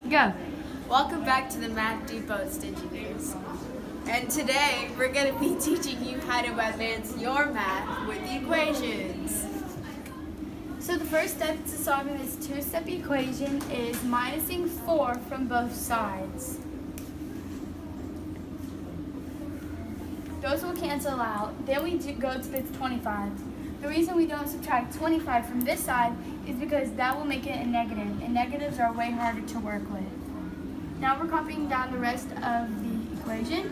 Go. Welcome back to the Math Depot, Engineers. And today we're going to be teaching you how to advance your math with equations. So the first step to solving this two-step equation is minusing 4 from both sides. Those will cancel out. Then we go to the 25. The reason we don't subtract 25 from this side is because that will make it a negative, and negatives are way harder to work with. Now we're copying down the rest of the equation,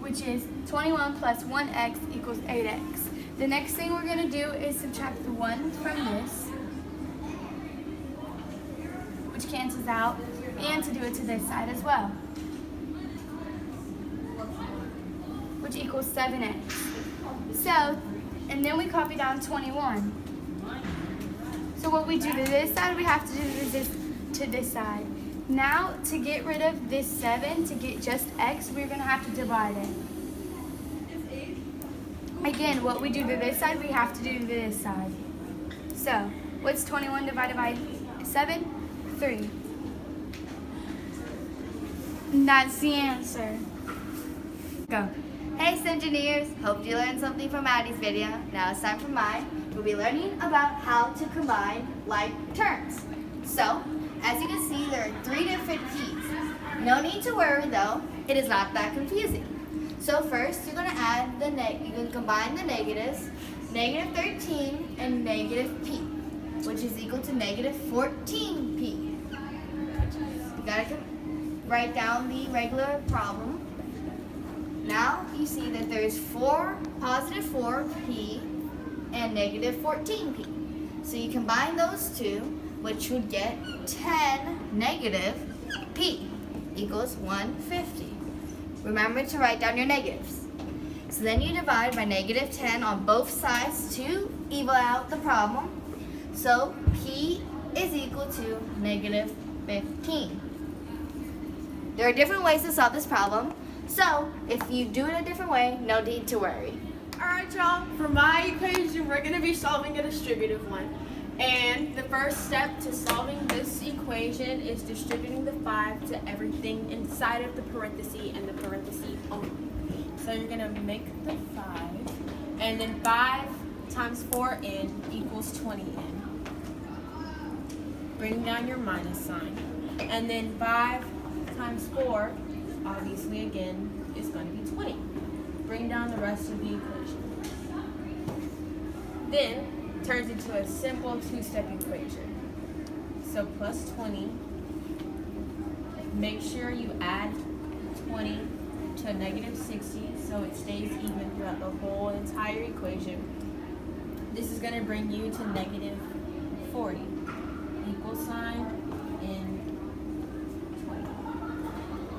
which is 21 plus 1x equals 8x. The next thing we're going to do is subtract the 1 from this, which cancels out, and to do it to this side as well, which equals 7x. So, and then we copy down 21. So what we do to this side, we have to do this to this side. Now, to get rid of this 7, to get just x, we're going to have to divide it. Again, what we do to this side, we have to do to this side. So, what's 21 divided by 7? 3. And that's the answer. Go. Hey Engineers, hope you learned something from Addie's video. Now it's time for mine. We'll be learning about how to combine like terms. So, as you can see, there are 3 different p's. No need to worry though, it is not that confusing. So first, you're going to add you can combine the negatives, negative 13 and negative p, which is equal to negative 14p. You got to write down the regular problem. Now you see that there is positive 4p and negative 14p. So you combine those two, which would get 10 negative p equals 150. Remember to write down your negatives. So then you divide by negative 10 on both sides to equal out the problem. So p is equal to negative 15. There are different ways to solve this problem. So, if you do it a different way, no need to worry. Alright y'all, for my equation, we're going to be solving a distributive one. And the first step to solving this equation is distributing the 5 to everything inside of the parenthesis and the parenthesis only. So you're going to make the 5, and then 5 times 4n equals 20n. Bring down your minus sign. And then 5 times 4, obviously again, is going to be 20. Bring down the rest of the equation. Then, turns into a simple two-step equation. So plus 20, make sure you add 20 to negative 60 so it stays even throughout the whole entire equation. This is going to bring you to negative 40. Equal sign in 20.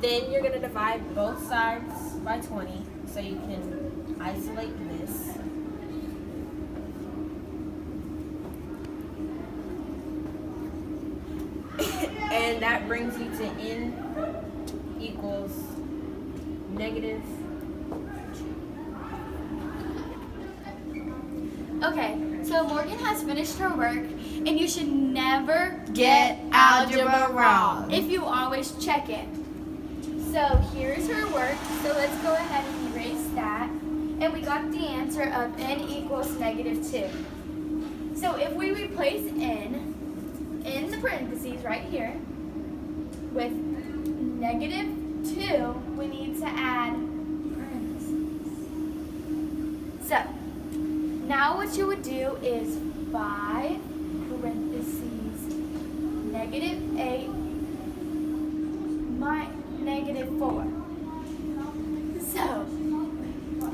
Then you're going to divide both sides by 20 so you can isolate this. And that brings you to n equals negative 2. Okay, so Morgan has finished her work, and you should never get algebra wrong if you always check it. So here's her work, so let's go ahead and erase that. And we got the answer of n equals negative 2. So if we replace n in the parentheses right here with negative 2, we need to add parentheses. So now what you would do is 5 parentheses negative 8 negative 4. So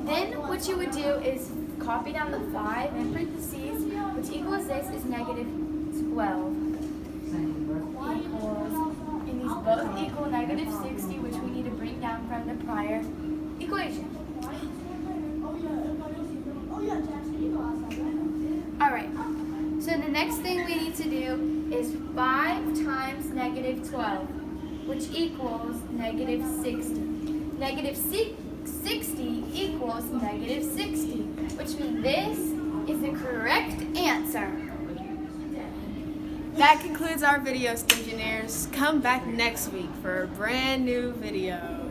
then what you would do is copy down the 5 in parentheses, which equals this is negative 12. Equals, and these both equal negative 60, which we need to bring down from the prior equation. Alright, so the next thing we need to do is 5 times negative 12, which equals negative 60. Negative 60 equals negative 60, which means this is the correct answer. That concludes our video, Stingeonaires. Come back next week for a brand new video.